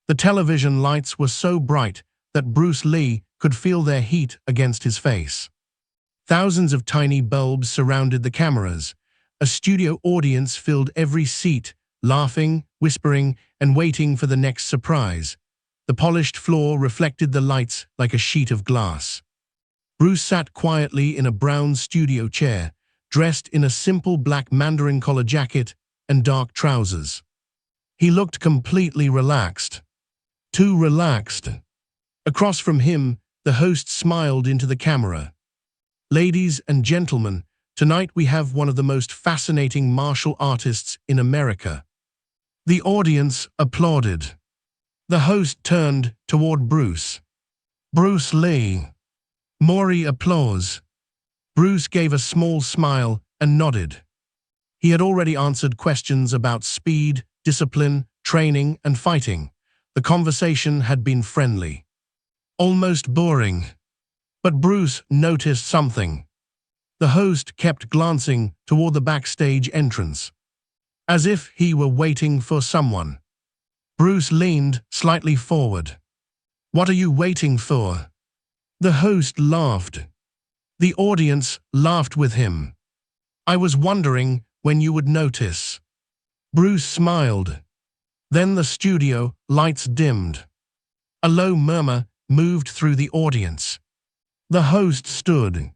The television lights were so bright that Bruce Lee could feel their heat against his face. Thousands of tiny bulbs surrounded the cameras. A studio audience filled every seat, laughing, whispering, and waiting for the next surprise. The polished floor reflected the lights like a sheet of glass. Bruce sat quietly in a brown studio chair, dressed in a simple black mandarin collar jacket and dark trousers. He looked completely relaxed. Too relaxed. Across from him, the host smiled into the camera. "Ladies and gentlemen, tonight we have one of the most fascinating martial artists in America." The audience applauded. The host turned toward Bruce. "Bruce Lee." More applause. Bruce gave a small smile and nodded. He had already answered questions about speed, discipline, training, and fighting. The conversation had been friendly. Almost boring. But Bruce noticed something. The host kept glancing toward the backstage entrance, as if he were waiting for someone. Bruce leaned slightly forward. "What are you waiting for?" The host laughed. The audience laughed with him. "I was wondering when you would notice." Bruce smiled. Then the studio lights dimmed. A low murmur moved through the audience. The host stood.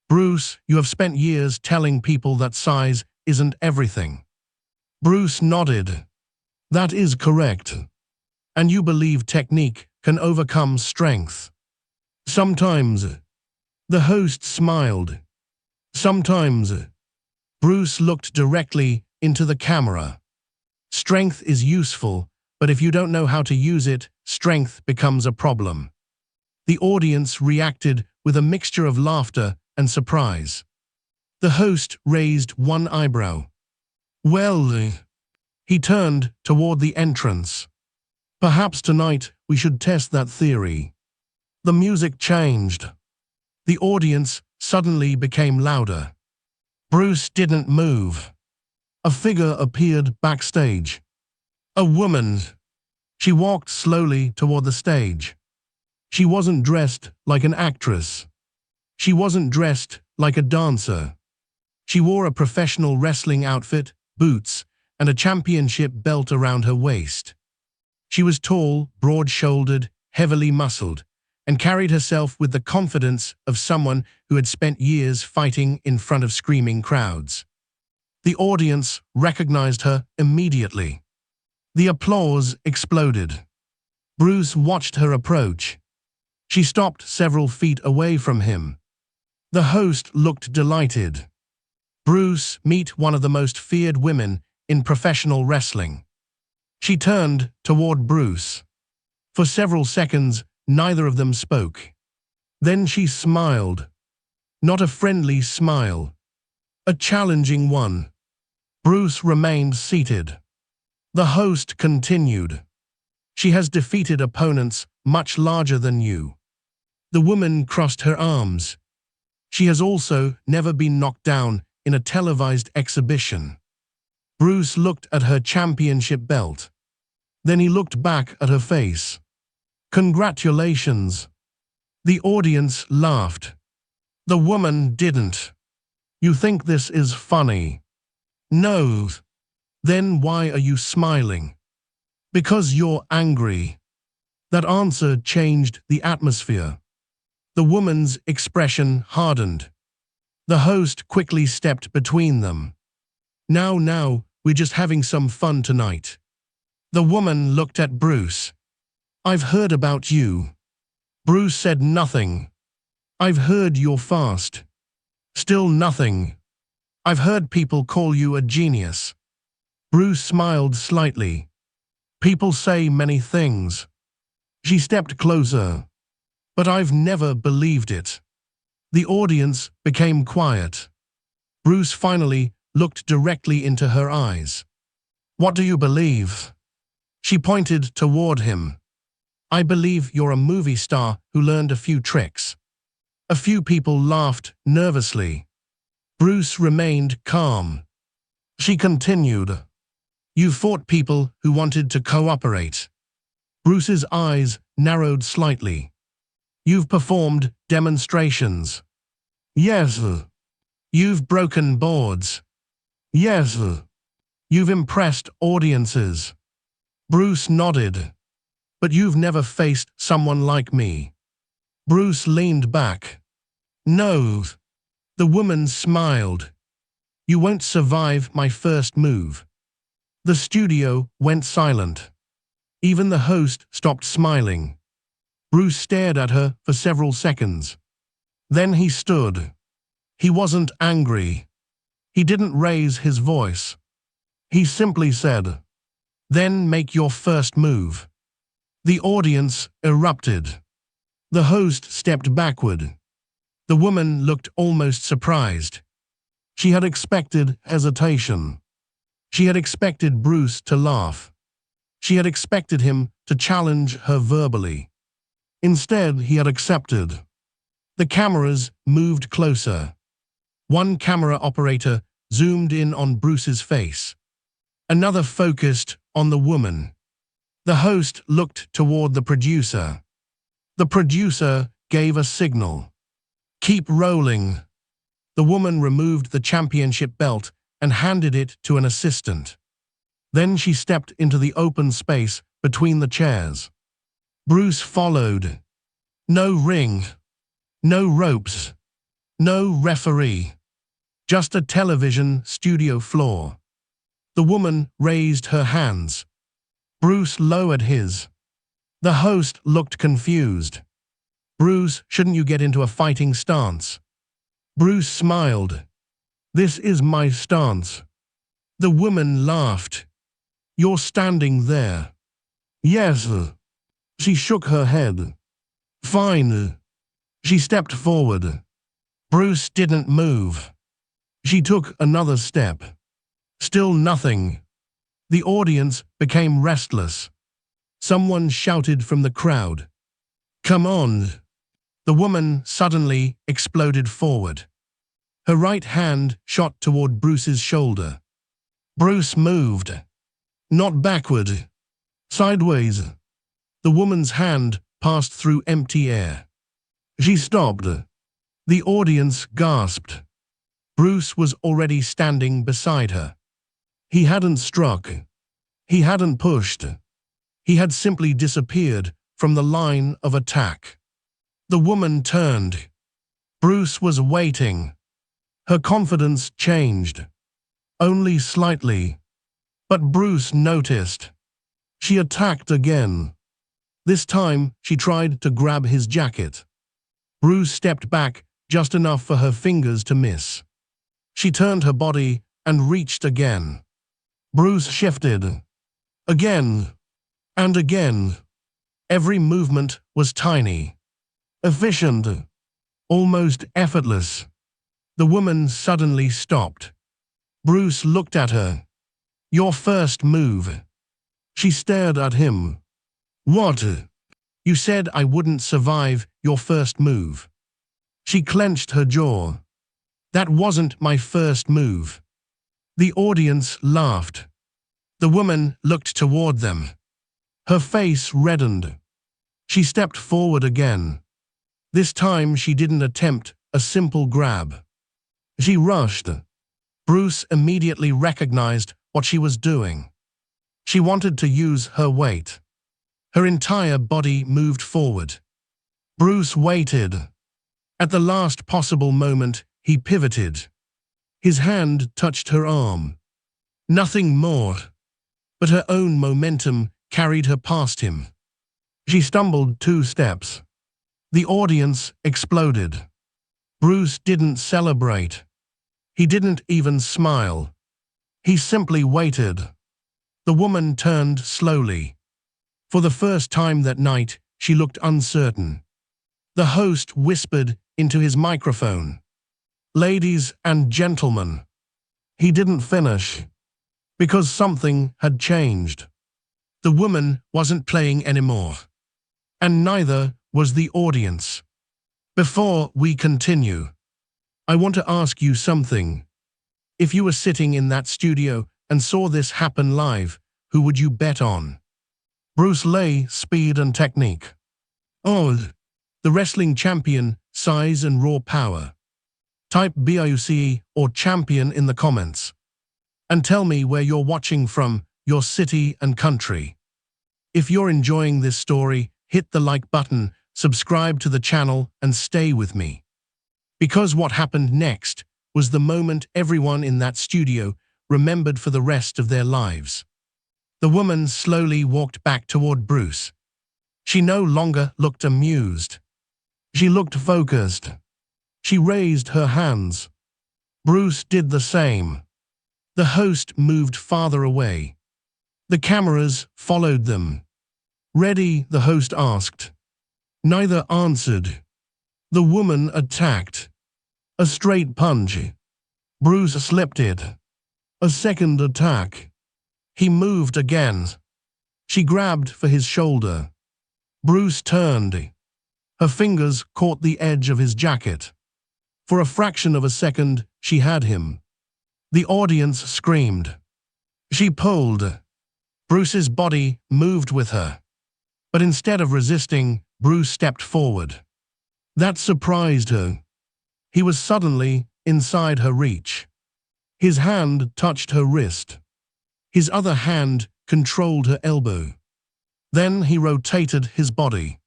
"Bruce, you have spent years telling people that size isn't everything." Bruce nodded. "That is correct. And you believe technique can overcome strength." "Sometimes." The host smiled. "Sometimes." Bruce looked directly into the camera. "Strength is useful, but if you don't know how to use it, strength becomes a problem." The audience reacted with a mixture of laughter and surprise. The host raised one eyebrow. "Well," he turned toward the entrance. "Perhaps tonight we should test that theory." The music changed. The audience suddenly became louder. Bruce didn't move. A figure appeared backstage. A woman. She walked slowly toward the stage. She wasn't dressed like an actress. She wasn't dressed like a dancer. She wore a professional wrestling outfit, boots, and a championship belt around her waist. She was tall, broad-shouldered, heavily muscled, and carried herself with the confidence of someone who had spent years fighting in front of screaming crowds. The audience recognized her immediately. The applause exploded. Bruce watched her approach. She stopped several feet away from him. The host looked delighted. "Bruce, meet one of the most feared women in professional wrestling." She turned toward Bruce. For several seconds, neither of them spoke. Then she smiled. Not a friendly smile. A challenging one. Bruce remained seated. The host continued. "She has defeated opponents much larger than you." The woman crossed her arms. "She has also never been knocked down in a televised exhibition." Bruce looked at her championship belt. Then he looked back at her face. "Congratulations." The audience laughed. The woman didn't. "You think this is funny?" "No." "Then why are you smiling?" "Because you're angry." That answer changed the atmosphere. The woman's expression hardened. The host quickly stepped between them. Now, we're just having some fun tonight." The woman looked at Bruce. "I've heard about you." Bruce said nothing. "I've heard you're fast." Still nothing. "I've heard people call you a genius." Bruce smiled slightly. "People say many things." She stepped closer. "But I've never believed it." The audience became quiet. Bruce finally looked directly into her eyes. "What do you believe?" She pointed toward him. "I believe you're a movie star who learned a few tricks." A few people laughed nervously. Bruce remained calm. She continued. "You fought people who wanted to cooperate." Bruce's eyes narrowed slightly. You've performed demonstrations. Yes. You've broken boards. Yes. You've impressed audiences. Bruce nodded. But you've never faced someone like me. Bruce leaned back. No. The woman smiled. You won't survive my first move. The studio went silent. Even the host stopped smiling. Bruce stared at her for several seconds. Then he stood. He wasn't angry. He didn't raise his voice. He simply said, "Then make your first move." The audience erupted. The host stepped backward. The woman looked almost surprised. She had expected hesitation. She had expected Bruce to laugh. She had expected him to challenge her verbally. Instead, he had accepted. The cameras moved closer. One camera operator zoomed in on Bruce's face. Another focused on the woman. The host looked toward the producer. The producer gave a signal. Keep rolling. The woman removed the championship belt and handed it to an assistant. Then she stepped into the open space between the chairs. Bruce followed. No ring. No ropes. No referee. Just a television studio floor. The woman raised her hands. Bruce lowered his. The host looked confused. Bruce, shouldn't you get into a fighting stance? Bruce smiled. This is my stance. The woman laughed. You're standing there. Yes. She shook her head. Fine. She stepped forward. Bruce didn't move. She took another step. Still nothing. The audience became restless. Someone shouted from the crowd. Come on. The woman suddenly exploded forward. Her right hand shot toward Bruce's shoulder. Bruce moved. Not backward. Sideways. The woman's hand passed through empty air. She stopped. The audience gasped. Bruce was already standing beside her. He hadn't struck. He hadn't pushed. He had simply disappeared from the line of attack. The woman turned. Bruce was waiting. Her confidence changed. Only slightly. But Bruce noticed. She attacked again. This time, she tried to grab his jacket. Bruce stepped back just enough for her fingers to miss. She turned her body and reached again. Bruce shifted. Again. And again. Every movement was tiny. Efficient. Almost effortless. The woman suddenly stopped. Bruce looked at her. Your first move. She stared at him. What? You said I wouldn't survive your first move. She clenched her jaw. That wasn't my first move. The audience laughed. The woman looked toward them. Her face reddened. She stepped forward again. This time she didn't attempt a simple grab. She rushed. Bruce immediately recognized what she was doing. She wanted to use her weight. Her entire body moved forward. Bruce waited. At the last possible moment, he pivoted. His hand touched her arm. Nothing more. But her own momentum carried her past him. She stumbled 2 steps. The audience exploded. Bruce didn't celebrate. He didn't even smile. He simply waited. The woman turned slowly. For the first time that night, she looked uncertain. The host whispered into his microphone. Ladies and gentlemen. He didn't finish. Because something had changed. The woman wasn't playing anymore. And neither was the audience. Before we continue, I want to ask you something. If you were sitting in that studio and saw this happen live, who would you bet on? Bruce Lee, speed and technique. Oh, the wrestling champion, size and raw power. Type BUCE or champion in the comments. And tell me where you're watching from, your city and country. If you're enjoying this story, hit the like button, subscribe to the channel, and stay with me. Because what happened next was the moment everyone in that studio remembered for the rest of their lives. The woman slowly walked back toward Bruce. She no longer looked amused. She looked focused. She raised her hands. Bruce did the same. The host moved farther away. The cameras followed them. "Ready?" the host asked. Neither answered. The woman attacked. A straight punch. Bruce slipped it. A second attack. He moved again. She grabbed for his shoulder. Bruce turned. Her fingers caught the edge of his jacket. For a fraction of a second, she had him. The audience screamed. She pulled. Bruce's body moved with her. But instead of resisting, Bruce stepped forward. That surprised her. He was suddenly inside her reach. His hand touched her wrist. His other hand controlled her elbow. Then he rotated his body.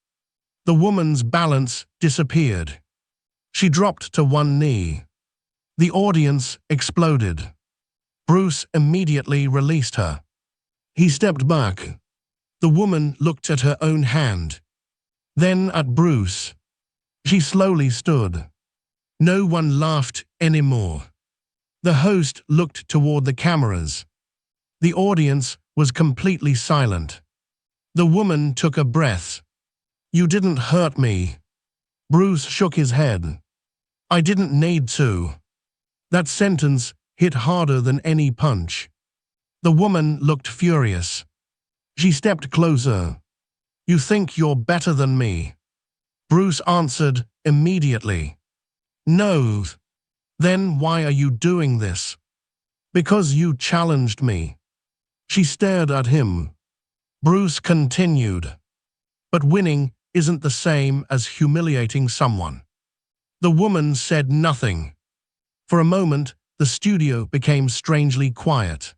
The woman's balance disappeared. She dropped to one knee. The audience exploded. Bruce immediately released her. He stepped back. The woman looked at her own hand. Then at Bruce. She slowly stood. No one laughed anymore. The host looked toward the cameras. The audience was completely silent. The woman took a breath. "You didn't hurt me." Bruce shook his head. "I didn't need to." That sentence hit harder than any punch. The woman looked furious. She stepped closer. "You think you're better than me?" Bruce answered immediately. "No." "Then why are you doing this?" "Because you challenged me." She stared at him. Bruce continued. "But winning isn't the same as humiliating someone." The woman said nothing. For a moment, the studio became strangely quiet.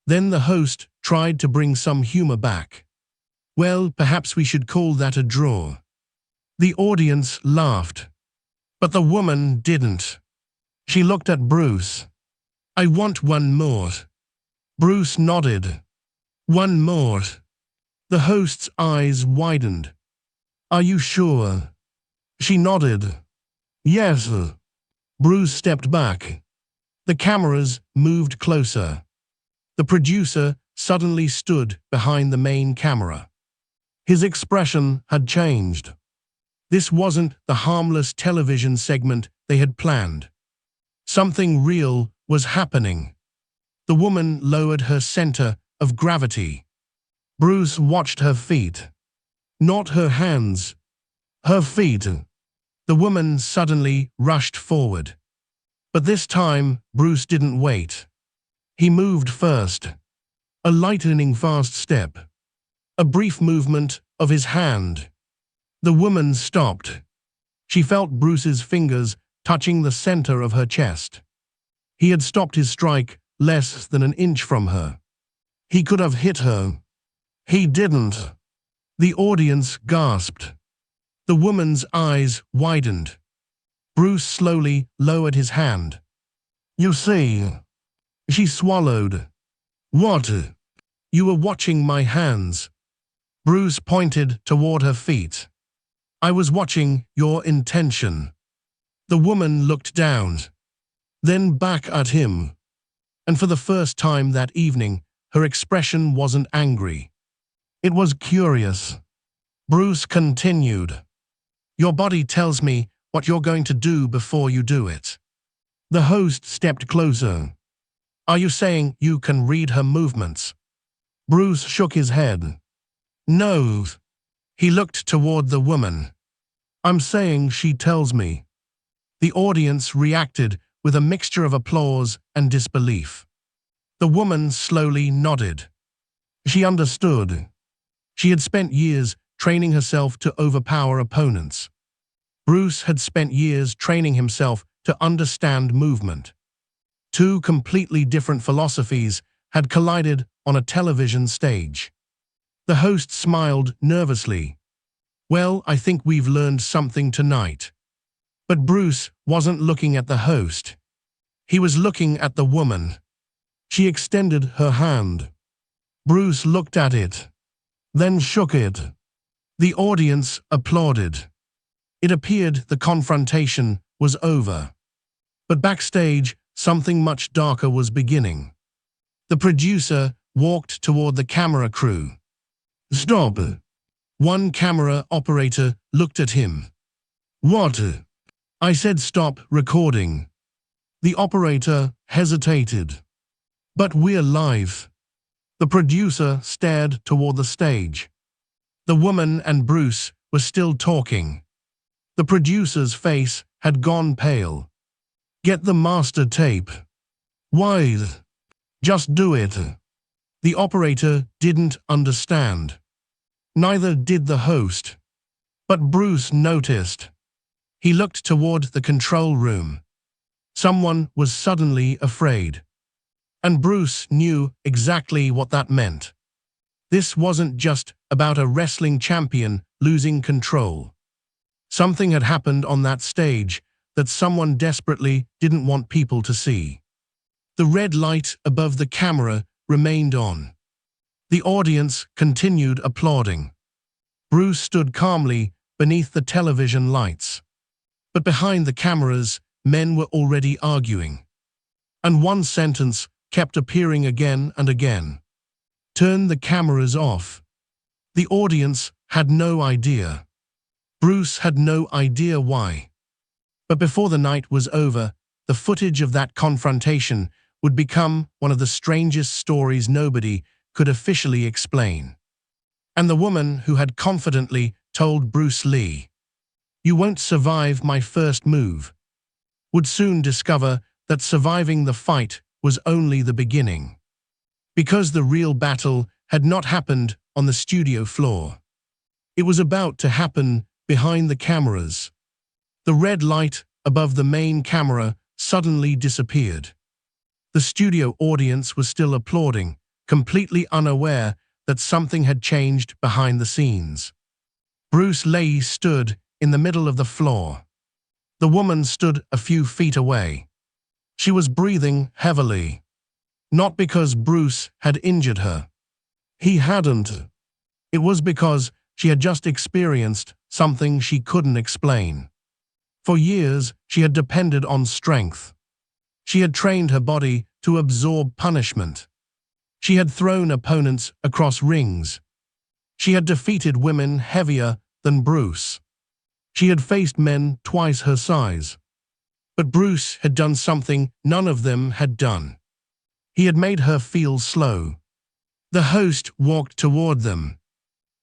Then the host tried to bring some humor back. "Well, perhaps we should call that a draw." The audience laughed. But the woman didn't. She looked at Bruce. "I want one more." Bruce nodded. "One more." The host's eyes widened. "Are you sure?" She nodded. "Yes." Bruce stepped back. The cameras moved closer. The producer suddenly stood behind the main camera. His expression had changed. This wasn't the harmless television segment they had planned. Something real was happening. The woman lowered her center of gravity. Bruce watched her feet. Not her hands. Her feet. The woman suddenly rushed forward. But this time, Bruce didn't wait. He moved first. A lightning-fast step. A brief movement of his hand. The woman stopped. She felt Bruce's fingers touching the center of her chest. He had stopped his strike less than an inch from her. He could have hit her. He didn't. The audience gasped. The woman's eyes widened. Bruce slowly lowered his hand. "You see." She swallowed. "What?" "You were watching my hands." Bruce pointed toward her feet. "I was watching your intention." The woman looked down, then back at him. And for the first time that evening, her expression wasn't angry. It was curious. Bruce continued. "Your body tells me what you're going to do before you do it." The host stepped closer. "Are you saying you can read her movements?" Bruce shook his head. "No." He looked toward the woman. "I'm saying she tells me." The audience reacted with a mixture of applause and disbelief. The woman slowly nodded. She understood. She had spent years training herself to overpower opponents. Bruce had spent years training himself to understand movement. Two completely different philosophies had collided on a television stage. The host smiled nervously. "Well, I think we've learned something tonight." But Bruce wasn't looking at the host. He was looking at the woman. She extended her hand. Bruce looked at it, then shook it. The audience applauded. It appeared the confrontation was over. But backstage, something much darker was beginning. The producer walked toward the camera crew. "Stop." One camera operator looked at him. "What?" "I said stop recording." The operator hesitated. "But we're live." The producer stared toward the stage. The woman and Bruce were still talking. The producer's face had gone pale. "Get the master tape." "Why?" "Just do it." The operator didn't understand. Neither did the host. But Bruce noticed. He looked toward the control room. Someone was suddenly afraid. And Bruce knew exactly what that meant. This wasn't just about a wrestling champion losing control. Something had happened on that stage that someone desperately didn't want people to see. The red light above the camera remained on. The audience continued applauding. Bruce stood calmly beneath the television lights. But behind the cameras, men were already arguing. And one sentence kept appearing again and again. "Turn the cameras off." The audience had no idea. Bruce had no idea why. But before the night was over, the footage of that confrontation would become one of the strangest stories nobody could officially explain. And the woman who had confidently told Bruce Lee, "You won't survive my first move," would soon discover that surviving the fight was only the beginning. Because the real battle had not happened on the studio floor. It was about to happen behind the cameras. The red light above the main camera suddenly disappeared. The studio audience was still applauding, completely unaware that something had changed behind the scenes. Bruce Lee stood in the middle of the floor. The woman stood a few feet away. She was breathing heavily. Not because Bruce had injured her. He hadn't. It was because she had just experienced something she couldn't explain. For years, she had depended on strength. She had trained her body to absorb punishment. She had thrown opponents across rings. She had defeated women heavier than Bruce. She had faced men twice her size. But Bruce had done something none of them had done. He had made her feel slow. The host walked toward them.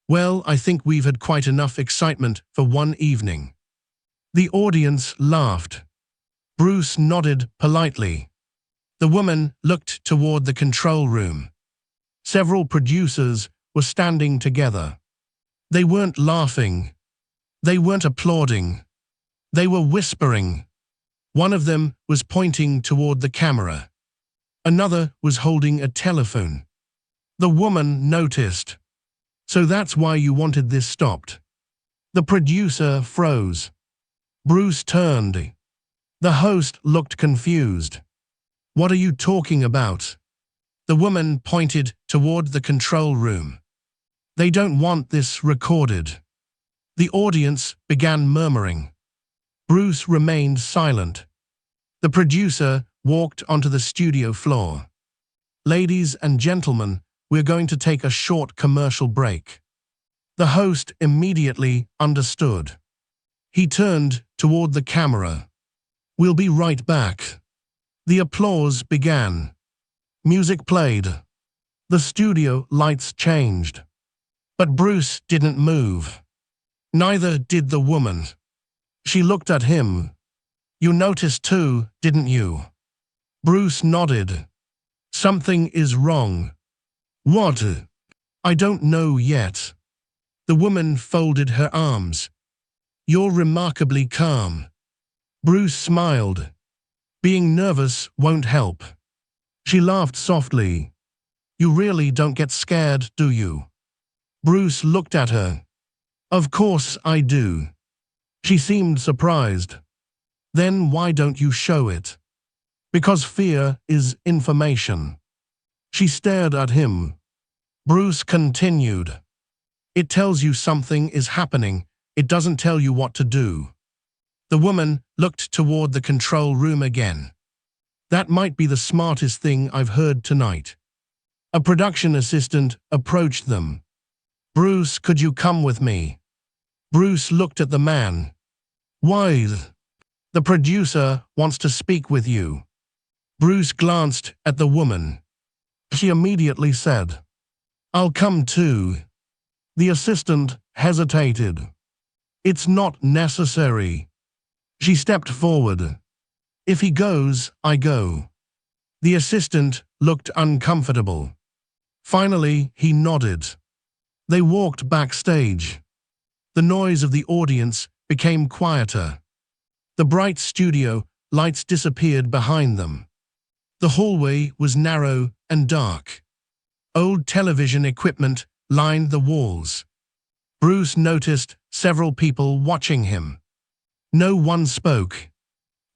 "Well, I think we've had quite enough excitement for one evening." The audience laughed. Bruce nodded politely. The woman looked toward the control room. Several producers were standing together. They weren't laughing. They weren't applauding. They were whispering. One of them was pointing toward the camera. Another was holding a telephone. The woman noticed. "So that's why you wanted this stopped?" The producer froze. Bruce turned. The host looked confused. "What are you talking about?" The woman pointed toward the control room. "They don't want this recorded." The audience began murmuring. Bruce remained silent. The producer walked onto the studio floor. "Ladies and gentlemen, we're going to take a short commercial break." The host immediately understood. He turned toward the camera. "We'll be right back." The applause began. Music played. The studio lights changed. But Bruce didn't move. Neither did the woman. She looked at him. "You noticed too, didn't you?" Bruce nodded. "Something is wrong." "What?" "I don't know yet." The woman folded her arms. "You're remarkably calm." Bruce smiled. "Being nervous won't help." She laughed softly. "You really don't get scared, do you?" Bruce looked at her. "Of course I do." She seemed surprised. "Then why don't you show it?" "Because fear is information." She stared at him. Bruce continued. "It tells you something is happening. It doesn't tell you what to do." The woman looked toward the control room again. "That might be the smartest thing I've heard tonight." A production assistant approached them. "Bruce, could you come with me?" Bruce looked at the man. "Why?" "The producer wants to speak with you." Bruce glanced at the woman. She immediately said, "I'll come too." The assistant hesitated. "It's not necessary." She stepped forward. "If he goes, I go." The assistant looked uncomfortable. Finally, he nodded. They walked backstage. The noise of the audience became quieter. The bright studio lights disappeared behind them. The hallway was narrow and dark. Old television equipment lined the walls. Bruce noticed several people watching him. No one spoke.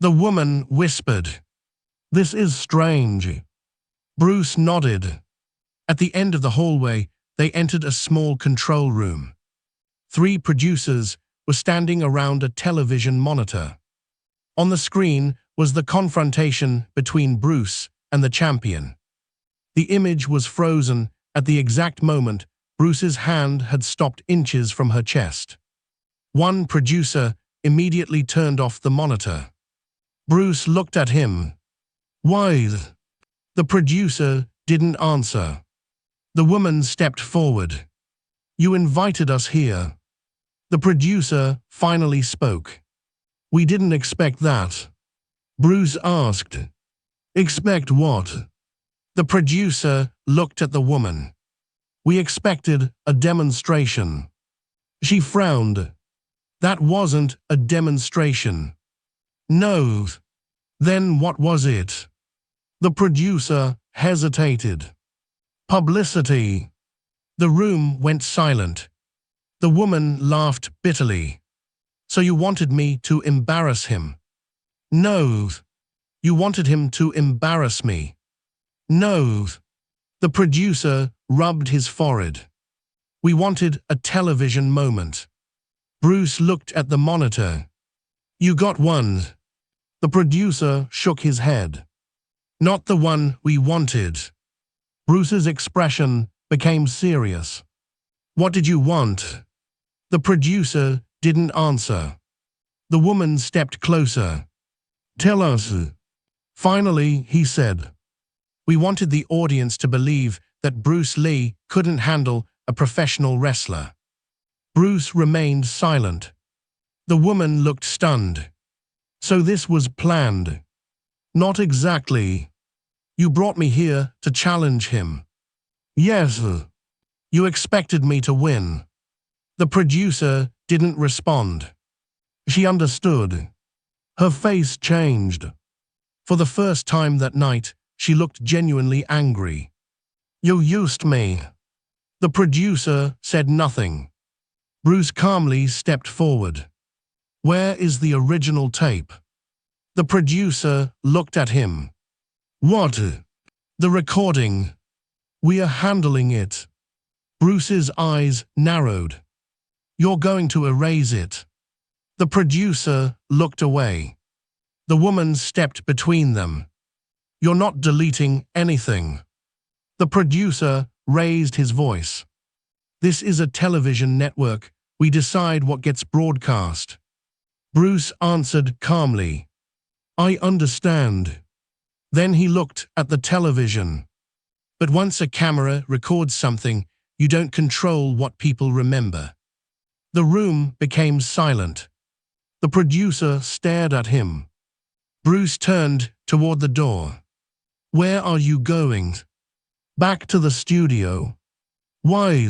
The woman whispered, "This is strange." Bruce nodded. At the end of the hallway, they entered a small control room. 3 producers were standing around a television monitor. On the screen was the confrontation between Bruce and the champion. The image was frozen at the exact moment Bruce's hand had stopped inches from her chest. One producer immediately turned off the monitor. Bruce looked at him. "Why?" The producer didn't answer. The woman stepped forward. "You invited us here." The producer finally spoke. "We didn't expect that." Bruce asked, "Expect what?" The producer looked at the woman. "We expected a demonstration." She frowned. "That wasn't a demonstration." "No." "Then what was it?" The producer hesitated. "Publicity." The room went silent. The woman laughed bitterly. "So you wanted me to embarrass him?" "No." "You wanted him to embarrass me?" "No." The producer rubbed his forehead. "We wanted a television moment." Bruce looked at the monitor. "You got one." The producer shook his head. "Not the one we wanted." Bruce's expression became serious. "What did you want?" The producer didn't answer. The woman stepped closer. "Tell us." Finally, he said, "We wanted the audience to believe that Bruce Lee couldn't handle a professional wrestler." Bruce remained silent. The woman looked stunned. "So this was planned?" "Not exactly." "You brought me here to challenge him?" "Yes." "You expected me to win?" The producer didn't respond. She understood. Her face changed. For the first time that night, she looked genuinely angry. "You used me." The producer said nothing. Bruce calmly stepped forward. "Where is the original tape?" The producer looked at him. "What?" "The recording. We are handling it." Bruce's eyes narrowed. "You're going to erase it." The producer looked away. The woman stepped between them. "You're not deleting anything." The producer raised his voice. "This is a television network. We decide what gets broadcast." Bruce answered calmly, "I understand." Then he looked at the television. "But once a camera records something, you don't control what people remember." The room became silent. The producer stared at him. Bruce turned toward the door. "Where are you going?" "Back to the studio." "Why?"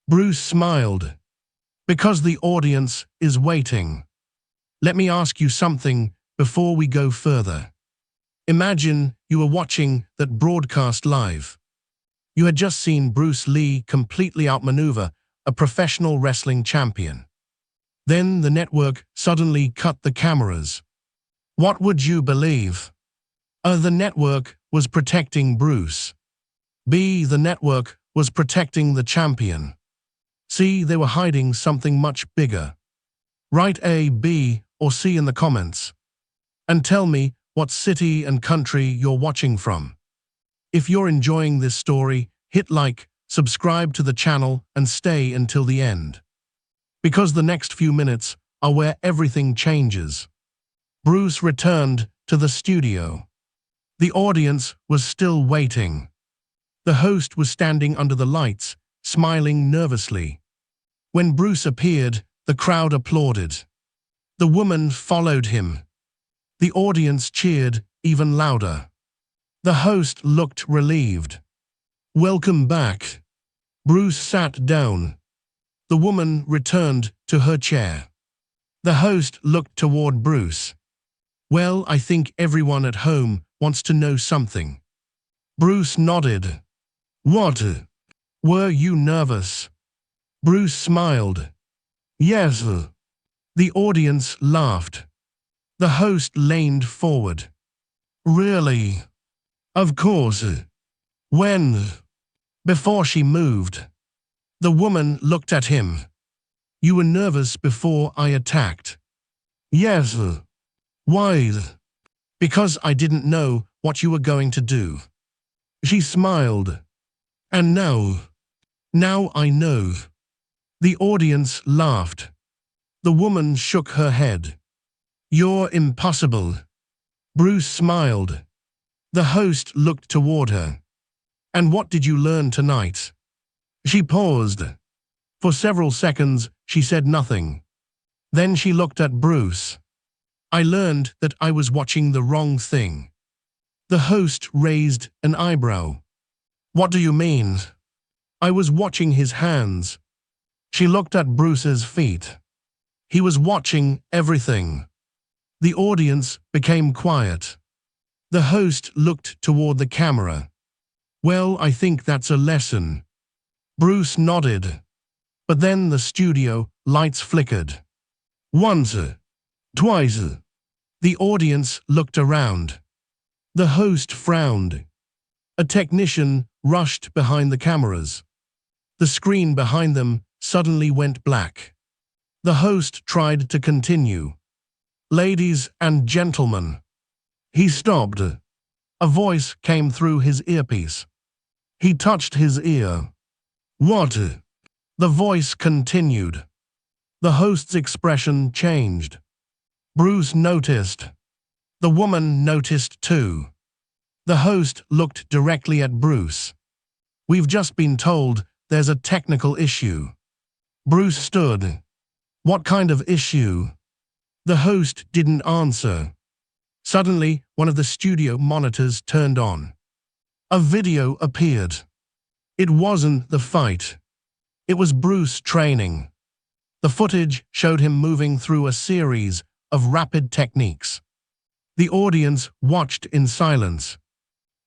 Bruce smiled. Because the audience is waiting. Let me ask you something before we go further. Imagine you were watching that broadcast live. You had just seen Bruce Lee completely outmaneuver a professional wrestling champion. Then the network suddenly cut the cameras. What would you believe? A. The network was protecting Bruce. B. The network was protecting the champion. C. They were hiding something much bigger. Write A, B, or C in the comments. And tell me what city and country you're watching from. If you're enjoying this story, hit like, subscribe to the channel, and stay until the end. Because the next few minutes are where everything changes. Bruce returned to the studio. The audience was still waiting. The host was standing under the lights, smiling nervously. When Bruce appeared, the crowd applauded. The woman followed him. The audience cheered even louder. The host looked relieved. Welcome back. Bruce sat down. The woman returned to her chair. The host looked toward Bruce. Well, I think everyone at home wants to know something. Bruce nodded. What? Were you nervous? Bruce smiled. Yes. The audience laughed. The host leaned forward. Really? Of course. When? Before she moved. The woman looked at him. You were nervous before I attacked. Yes. Why? Because I didn't know what you were going to do. She smiled. And now I know. The audience laughed. The woman shook her head. You're impossible. Bruce smiled. The host looked toward her. And what did you learn tonight? She paused. For several seconds, she said nothing. Then she looked at Bruce. I learned that I was watching the wrong thing. The host raised an eyebrow. What do you mean? I was watching his hands. She looked at Bruce's feet. He was watching everything. The audience became quiet. The host looked toward the camera. Well, I think that's a lesson. Bruce nodded. But then the studio lights flickered. Once, twice. The audience looked around. The host frowned. A technician rushed behind the cameras. The screen behind them suddenly went black. The host tried to continue. Ladies and gentlemen. He stopped. A voice came through his earpiece. He touched his ear. What? The voice continued. The host's expression changed. Bruce noticed. The woman noticed too. The host looked directly at Bruce. We've just been told there's a technical issue. Bruce stood. What kind of issue? The host didn't answer. Suddenly, one of the studio monitors turned on. A video appeared. It wasn't the fight. It was Bruce training. The footage showed him moving through a series of rapid techniques. The audience watched in silence.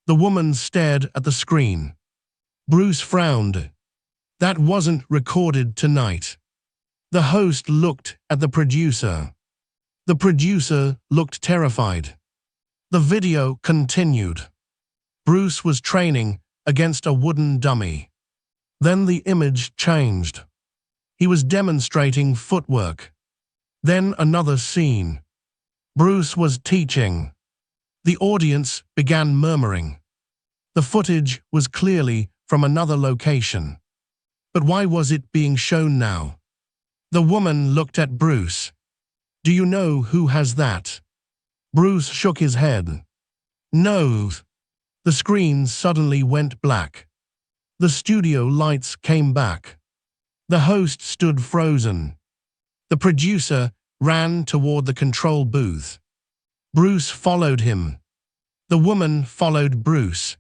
The woman stared at the screen. Bruce frowned. That wasn't recorded tonight. The host looked at the producer. The producer looked terrified. The video continued. Bruce was training against a wooden dummy. Then the image changed. He was demonstrating footwork. Then another scene. Bruce was teaching. The audience began murmuring. The footage was clearly from another location. But why was it being shown now? The woman looked at Bruce. Do you know who has that? Bruce shook his head. No. The screen suddenly went black. The studio lights came back. The host stood frozen. The producer ran toward the control booth. Bruce followed him. The woman followed Bruce.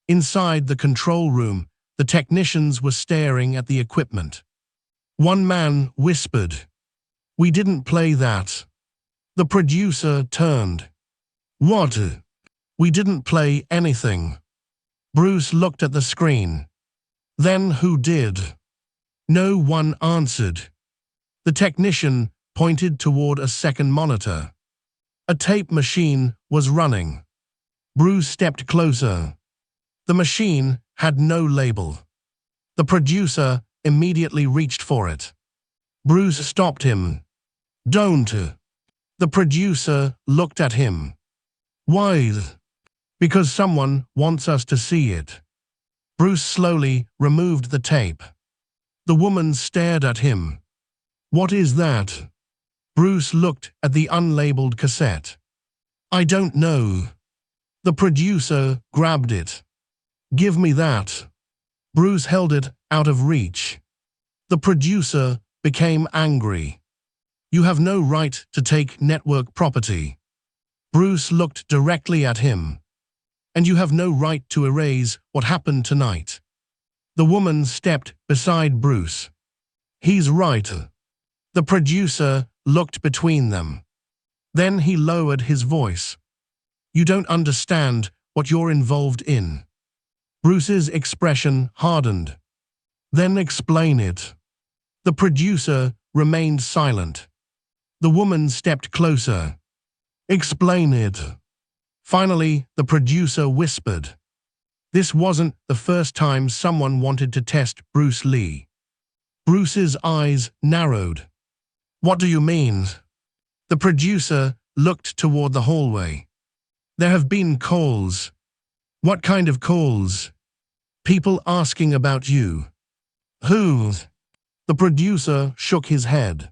Inside the control room, the technicians were staring at the equipment. One man whispered, "We didn't play that." The producer turned. "What? We didn't play anything." Bruce looked at the screen. "Then who did?" No one answered. The technician pointed toward a second monitor. A tape machine was running. Bruce stepped closer. The machine had no label. The producer immediately reached for it. Bruce stopped him. "Don't." The producer looked at him. "Why?" "Because someone wants us to see it." Bruce slowly removed the tape. The woman stared at him. "What is that?" Bruce looked at the unlabeled cassette. "I don't know." The producer grabbed it. "Give me that." Bruce held it out of reach. The producer became angry. "You have no right to take network property." Bruce looked directly at him. "And you have no right to erase what happened tonight." The woman stepped beside Bruce. "He's right." The producer looked between them. Then he lowered his voice. "You don't understand what you're involved in." Bruce's expression hardened. "Then explain it." The producer remained silent. The woman stepped closer. "Explain it." Finally, the producer whispered. This wasn't the first time someone wanted to test Bruce Lee. Bruce's eyes narrowed. "What do you mean?" The producer looked toward the hallway. "There have been calls." "What kind of calls?" "People asking about you." "Who?" The producer shook his head.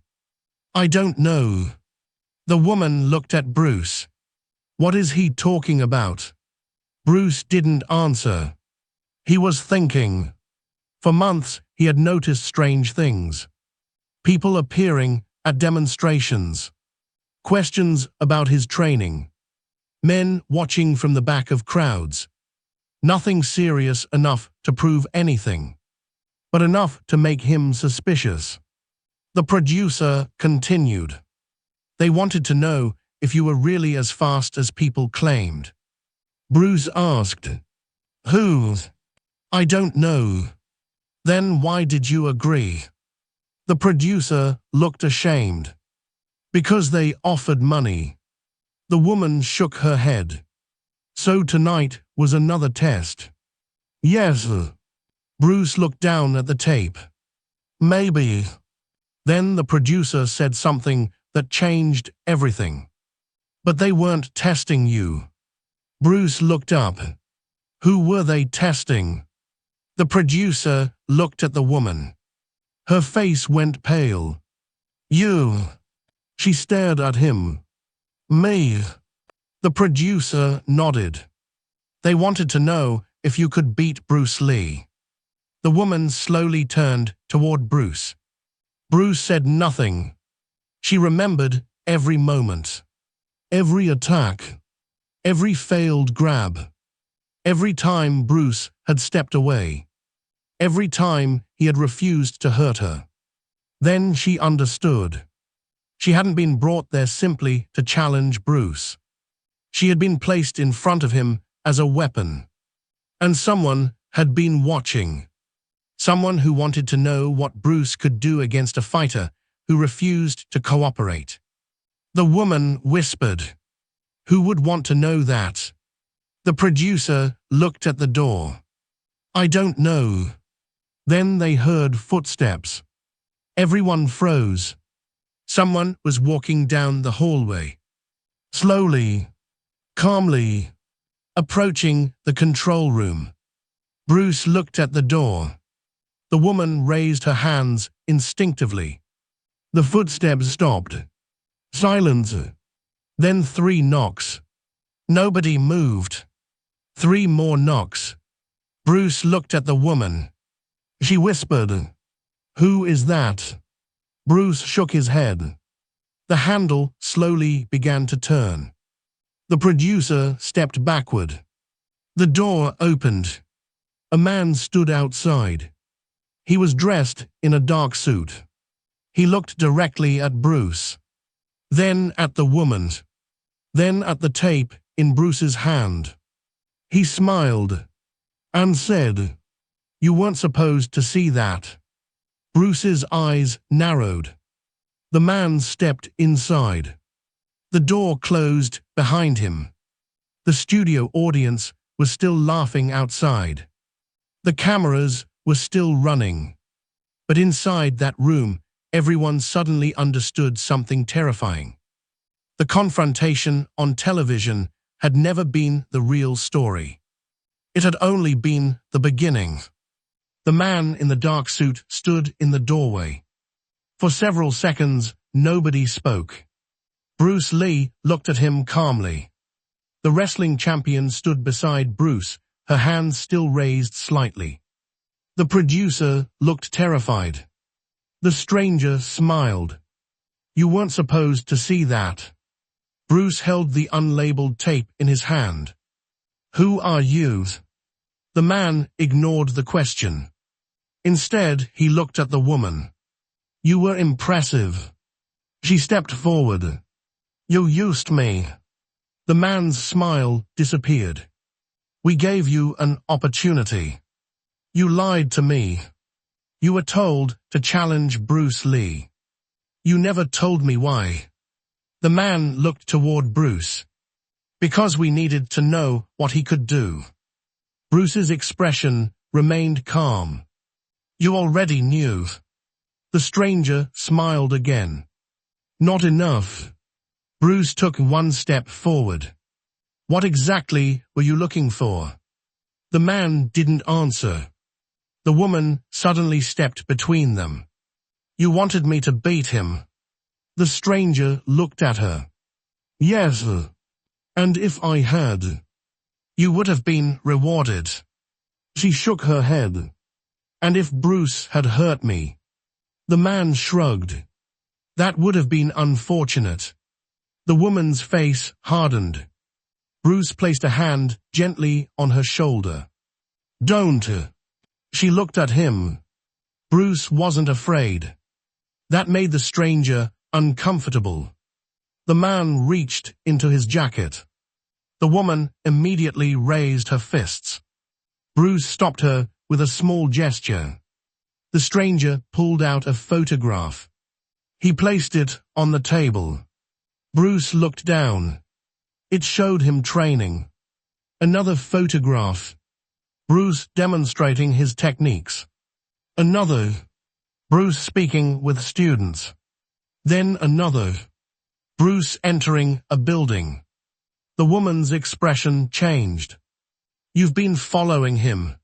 "I don't know." The woman looked at Bruce. "What is he talking about?" Bruce didn't answer. He was thinking. For months, he had noticed strange things. People appearing at demonstrations. Questions about his training. Men watching from the back of crowds. Nothing serious enough to prove anything, but enough to make him suspicious. The producer continued. "They wanted to know if you were really as fast as people claimed." Bruce asked, "Who?" "I don't know." "Then why did you agree?" The producer looked ashamed. "Because they offered money." The woman shook her head. "So tonight was another test." "Yes." Bruce looked down at the tape. "Maybe." Then the producer said something that changed everything. "But they weren't testing you." Bruce looked up. "Who were they testing?" The producer looked at the woman. Her face went pale. "You." She stared at him. "Me." The producer nodded. "They wanted to know if you could beat Bruce Lee." The woman slowly turned toward Bruce. Bruce said nothing. She remembered every moment. Every attack. Every failed grab. Every time Bruce had stepped away. Every time he had refused to hurt her. Then she understood. She hadn't been brought there simply to challenge Bruce. She had been placed in front of him as a weapon. And someone had been watching. Someone who wanted to know what Bruce could do against a fighter who refused to cooperate. The woman whispered, "Who would want to know that?" The producer looked at the door. "I don't know." Then they heard footsteps. Everyone froze. Someone was walking down the hallway. Slowly, calmly, approaching the control room. Bruce looked at the door. The woman raised her hands instinctively. The footsteps stopped. Silence. Then 3 knocks. Nobody moved. 3 more knocks. Bruce looked at the woman. She whispered, "Who is that?" Bruce shook his head. The handle slowly began to turn. The producer stepped backward. The door opened. A man stood outside. He was dressed in a dark suit. He looked directly at Bruce, then at the woman, then at the tape in Bruce's hand. He smiled and said, "You weren't supposed to see that." Bruce's eyes narrowed. The man stepped inside. The door closed behind him. The studio audience was still laughing outside. The cameras were still running. But inside that room, everyone suddenly understood something terrifying. The confrontation on television had never been the real story. It had only been the beginning. The man in the dark suit stood in the doorway. For several seconds, nobody spoke. Bruce Lee looked at him calmly. The wrestling champion stood beside Bruce, her hands still raised slightly. The producer looked terrified. The stranger smiled. "You weren't supposed to see that." Bruce held the unlabeled tape in his hand. "Who are you?" The man ignored the question. Instead, he looked at the woman. "You were impressive." She stepped forward. "You used me." The man's smile disappeared. "We gave you an opportunity. You lied to me. You were told to challenge Bruce Lee. You never told me why." The man looked toward Bruce. "Because we needed to know what he could do." Bruce's expression remained calm. "You already knew." The stranger smiled again. "Not enough." Bruce took one step forward. "What exactly were you looking for?" The man didn't answer. The woman suddenly stepped between them. "You wanted me to beat him." The stranger looked at her. "Yes, and if I had, you would have been rewarded." She shook her head. "And if Bruce had hurt me?" The man shrugged. "That would have been unfortunate." The woman's face hardened. Bruce placed a hand gently on her shoulder. "Don't." She looked at him. Bruce wasn't afraid. That made the stranger uncomfortable. The man reached into his jacket. The woman immediately raised her fists. Bruce stopped her with a small gesture. The stranger pulled out a photograph. He placed it on the table. Bruce looked down. It showed him training. Another photograph. Bruce demonstrating his techniques. Another. Bruce speaking with students. Then another. Bruce entering a building. The woman's expression changed. "You've been following him."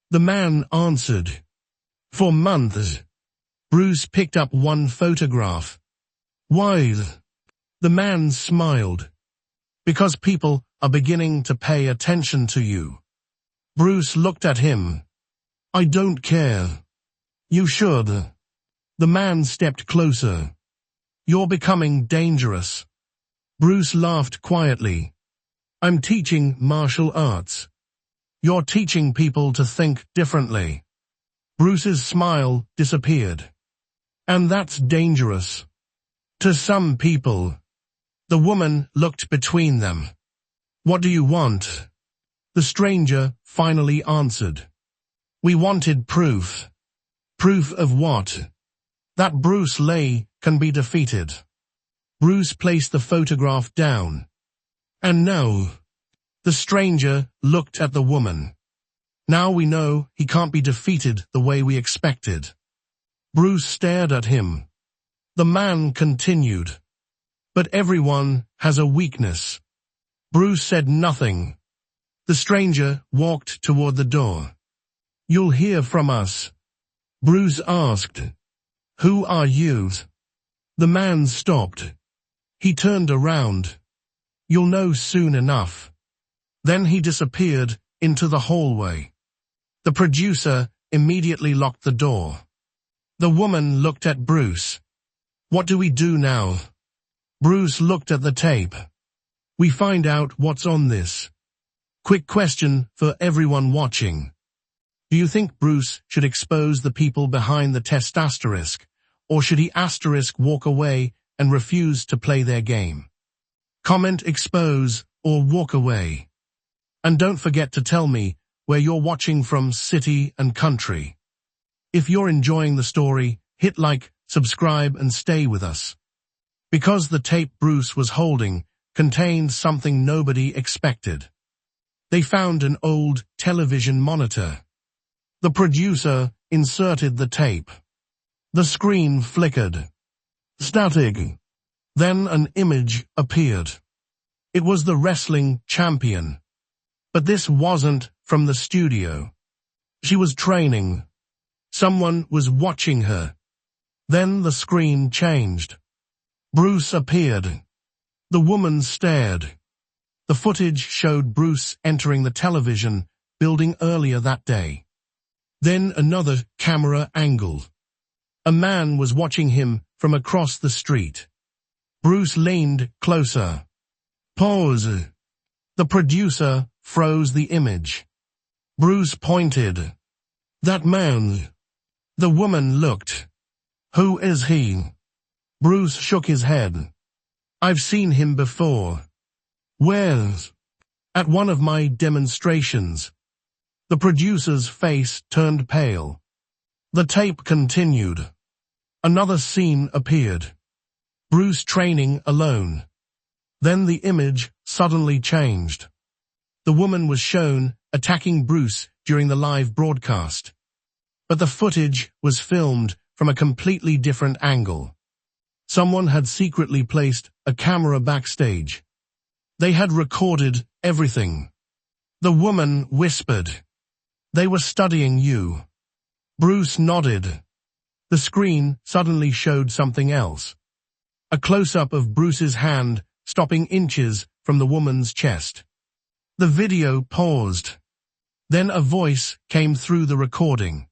The man answered. "For months." Bruce picked up one photograph. "Why?" The man smiled. "Because people are beginning to pay attention to you." Bruce looked at him. "I don't care." "You should." The man stepped closer. "You're becoming dangerous." Bruce laughed quietly. "I'm teaching martial arts. You're teaching people to think differently." Bruce's smile disappeared. "And that's dangerous. To some people." The woman looked between them. "What do you want?" The stranger finally answered. "We wanted proof." "Proof of what?" "That Bruce Lee can be defeated." Bruce placed the photograph down. "And now?" The stranger looked at the woman. "Now we know he can't be defeated the way we expected." Bruce stared at him. The man continued. "But everyone has a weakness." Bruce said nothing. The stranger walked toward the door. "You'll hear from us." Bruce asked, "Who are you?" The man stopped. He turned around. "You'll know soon enough." Then he disappeared into the hallway. The producer immediately locked the door. The woman looked at Bruce. "What do we do now?" Bruce looked at the tape. "We find out what's on this." Quick question for everyone watching. Do you think Bruce should expose the people behind the test asterisk, or should he asterisk walk away and refuse to play their game? Comment expose or walk away. And don't forget to tell me where you're watching from, city and country. If you're enjoying the story, hit like, subscribe and stay with us. Because the tape Bruce was holding contained something nobody expected. They found an old television monitor. The producer inserted the tape. The screen flickered. Static. Then an image appeared. It was the wrestling champion. But this wasn't from the studio. She was training. Someone was watching her. Then the screen changed. Bruce appeared. The woman stared. The footage showed Bruce entering the television building earlier that day. Then another camera angle. A man was watching him from across the street. Bruce leaned closer. Pause. The producer froze the image. Bruce pointed. That man. The woman looked. Who is he? Bruce shook his head. I've seen him before. Where? At one of my demonstrations. The producer's face turned pale. The tape continued. Another scene appeared. Bruce training alone. Then the image suddenly changed. The woman was shown attacking Bruce during the live broadcast. But the footage was filmed from a completely different angle. Someone had secretly placed a camera backstage. They had recorded everything. The woman whispered. They were studying you. Bruce nodded. The screen suddenly showed something else. A close-up of Bruce's hand stopping inches from the woman's chest. The video paused. Then a voice came through the recording.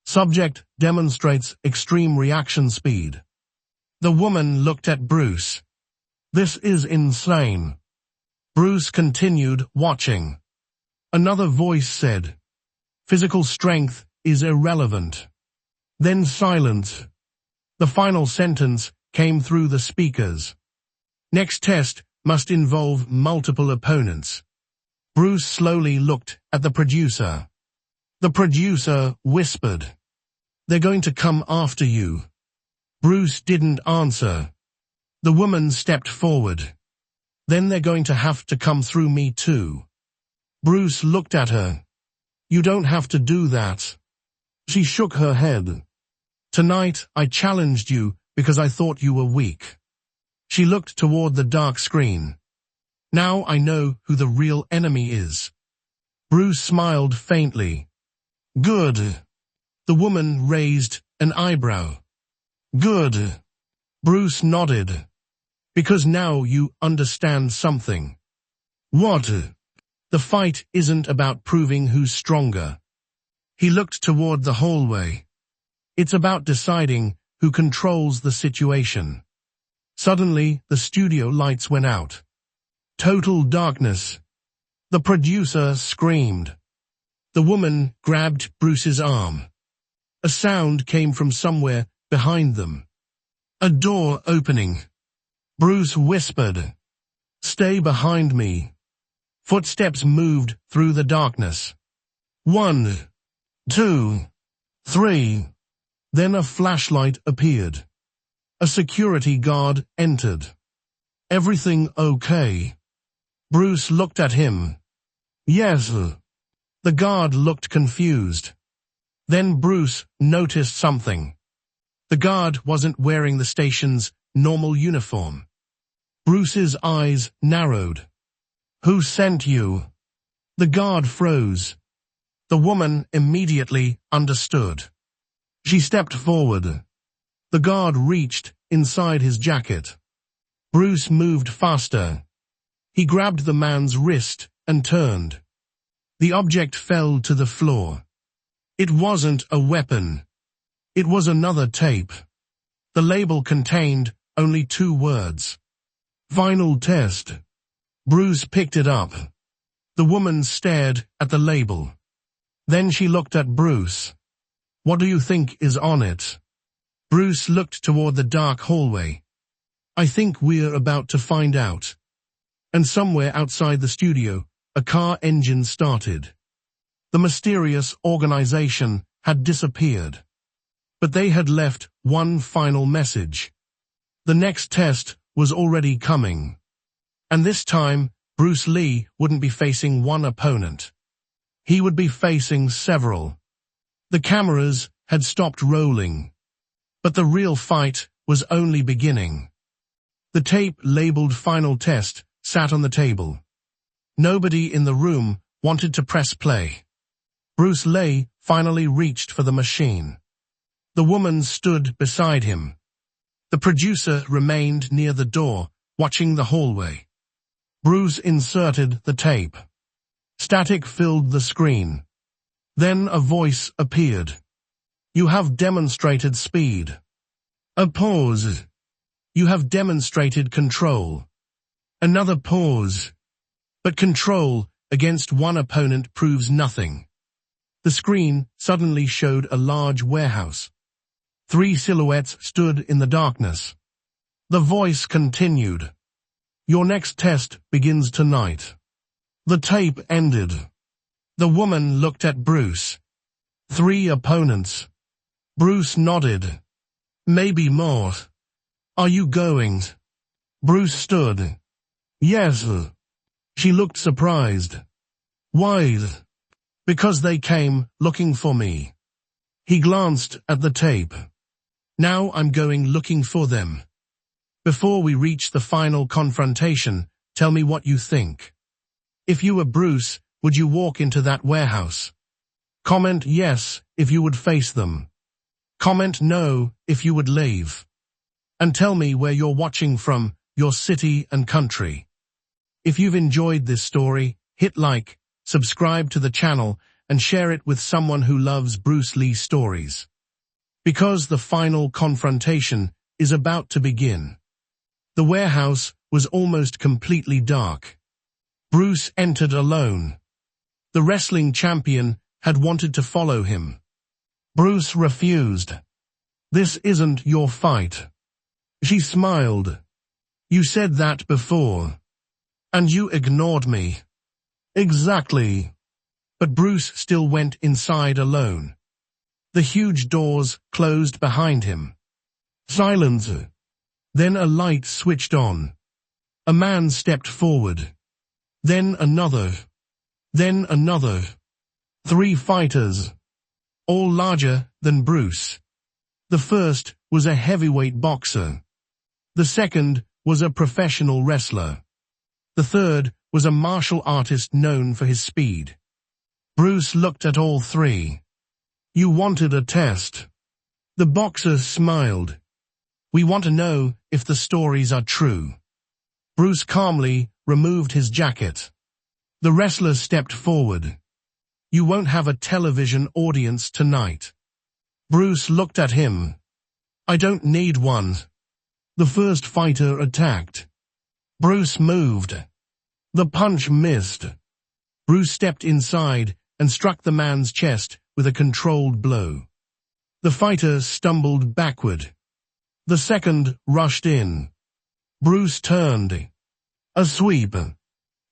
Subject demonstrates extreme reaction speed. The woman looked at Bruce. This is insane. Bruce continued watching. Another voice said, physical strength is irrelevant. Then silence. The final sentence came through the speakers. Next test must involve multiple opponents. Bruce slowly looked at the producer. The producer whispered, they're going to come after you. Bruce didn't answer. The woman stepped forward. Then they're going to have to come through me too. Bruce looked at her. You don't have to do that. She shook her head. Tonight I challenged you because I thought you were weak. She looked toward the dark screen. Now I know who the real enemy is. Bruce smiled faintly. Good. The woman raised an eyebrow. Good. Bruce nodded. Because now you understand something. What? The fight isn't about proving who's stronger. He looked toward the hallway. It's about deciding who controls the situation. Suddenly, the studio lights went out. Total darkness. The producer screamed. The woman grabbed Bruce's arm. A sound came from somewhere behind them. A door opening. Bruce whispered, "Stay behind me." Footsteps moved through the darkness. 1, 2, 3. Then a flashlight appeared. A security guard entered. "Everything okay?" Bruce looked at him. "Yes." The guard looked confused. Then Bruce noticed something. The guard wasn't wearing the station's normal uniform. Bruce's eyes narrowed. "Who sent you?" The guard froze. The woman immediately understood. She stepped forward. The guard reached inside his jacket. Bruce moved faster. He grabbed the man's wrist and turned. The object fell to the floor. It wasn't a weapon. It was another tape. The label contained only 2 words. Final test. Bruce picked it up. The woman stared at the label. Then she looked at Bruce. "What do you think is on it?" Bruce looked toward the dark hallway. "I think we're about to find out." And somewhere outside the studio, a car engine started. The mysterious organization had disappeared. But they had left one final message. The next test was already coming. And this time, Bruce Lee wouldn't be facing one opponent. He would be facing several. The cameras had stopped rolling. But the real fight was only beginning. The tape labeled Final Test sat on the table. Nobody in the room wanted to press play. Bruce Lee finally reached for the machine. The woman stood beside him. The producer remained near the door, watching the hallway. Bruce inserted the tape. Static filled the screen. Then a voice appeared. "You have demonstrated speed." A pause. "You have demonstrated control." Another pause. But control against one opponent proves nothing. The screen suddenly showed a large warehouse. 3 silhouettes stood in the darkness. The voice continued. "Your next test begins tonight." The tape ended. The woman looked at Bruce. 3 opponents. Bruce nodded. "Maybe more." "Are you going?" Bruce stood. "Yes." She looked surprised. "Why?" "Because they came looking for me." He glanced at the tape. "Now I'm going looking for them. Before we reach the final confrontation, tell me what you think. If you were Bruce, would you walk into that warehouse? Comment yes if you would face them. Comment no if you would leave. And tell me where you're watching from, your city and country. If you've enjoyed this story, hit like, subscribe to the channel, and share it with someone who loves Bruce Lee stories. Because the final confrontation is about to begin. The warehouse was almost completely dark. Bruce entered alone. The wrestling champion had wanted to follow him. Bruce refused. "This isn't your fight." She smiled. "You said that before. And you ignored me." "Exactly." But Bruce still went inside alone. The huge doors closed behind him. Silence. Then a light switched on. A man stepped forward. Then another. Then another. 3 fighters. All larger than Bruce. The first was a heavyweight boxer. The second was a professional wrestler. The third was a martial artist known for his speed. Bruce looked at all 3. "You wanted a test." The boxer smiled. "We want to know if the stories are true." Bruce calmly removed his jacket. The wrestler stepped forward. "You won't have a television audience tonight." Bruce looked at him. "I don't need one." The first fighter attacked. Bruce moved. The punch missed. Bruce stepped inside and struck the man's chest with a controlled blow. The fighter stumbled backward. The second rushed in. Bruce turned. A sweep.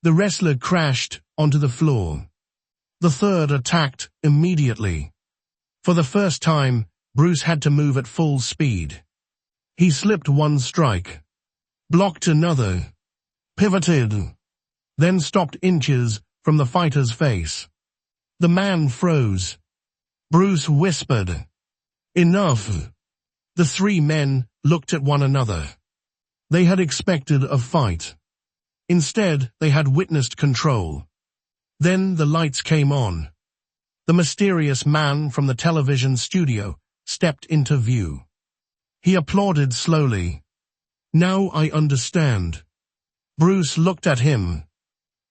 The wrestler crashed onto the floor. The third attacked immediately. For the first time, Bruce had to move at full speed. He slipped one strike, blocked another, pivoted, then stopped inches from the fighter's face. The man froze. Bruce whispered, "Enough." The 3 men looked at one another. They had expected a fight. Instead, they had witnessed control. Then the lights came on. The mysterious man from the television studio stepped into view. He applauded slowly. "Now I understand." Bruce looked at him.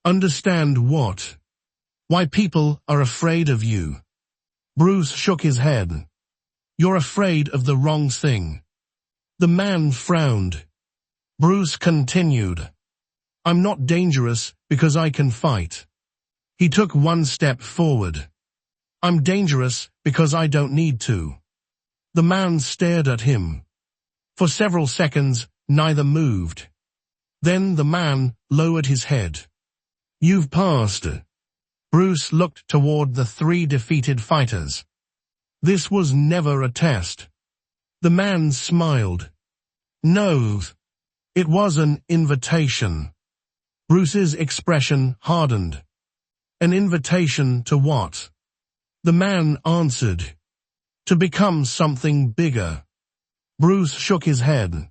"Understand what?" "Why people are afraid of you." Bruce shook his head. "You're afraid of the wrong thing." The man frowned. Bruce continued. "I'm not dangerous because I can fight." He took one step forward. I'm dangerous because I don't need to. The man stared at him. For several seconds, neither moved. Then the man lowered his head. You've passed. Bruce looked toward the three defeated fighters. This was never a test. The man smiled. No. It was an invitation. Bruce's expression hardened. An invitation to what? The man answered. To become something bigger. Bruce shook his head.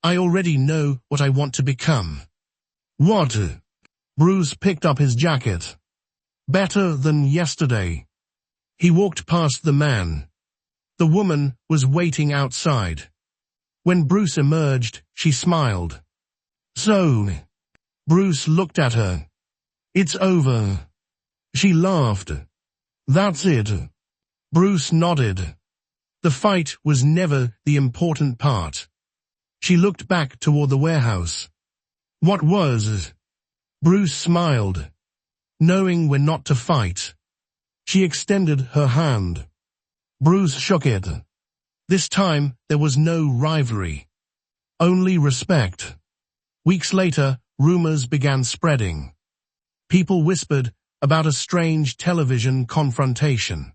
I already know what I want to become. What? Bruce picked up his jacket. Better than yesterday. He walked past the man. The woman was waiting outside. When Bruce emerged, she smiled. So, Bruce looked at her. It's over. She laughed. That's it. Bruce nodded. The fight was never the important part. She looked back toward the warehouse. What was? Bruce smiled. Knowing when not to fight. She extended her hand. Bruce shook it. This time there was no rivalry. Only respect. Weeks later, rumors began spreading. People whispered about a strange television confrontation.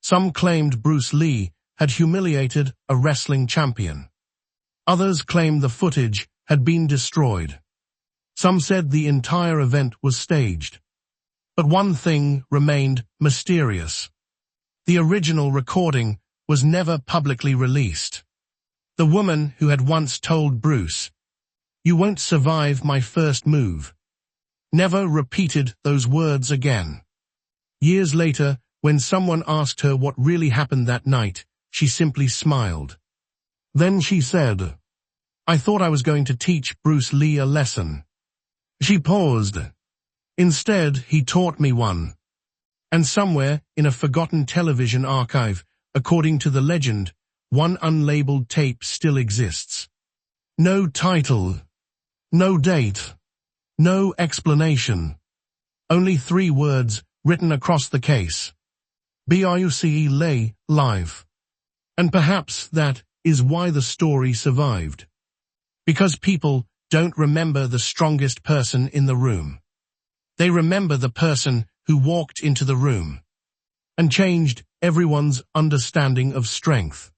Some claimed Bruce Lee had humiliated a wrestling champion. Others claimed the footage had been destroyed. Some said the entire event was staged. But one thing remained mysterious. The original recording was never publicly released. The woman who had once told Bruce, "You won't survive my first move," never repeated those words again. Years later, when someone asked her what really happened that night, she simply smiled. Then she said, "I thought I was going to teach Bruce Lee a lesson." She paused. Instead, he taught me one. And somewhere in a forgotten television archive, according to the legend, one unlabeled tape still exists. No title. No date. No explanation. Only 3 words written across the case. Bruce Lee, live. And perhaps that is why the story survived. Because people don't remember the strongest person in the room. They remember the person who walked into the room and changed everyone's understanding of strength.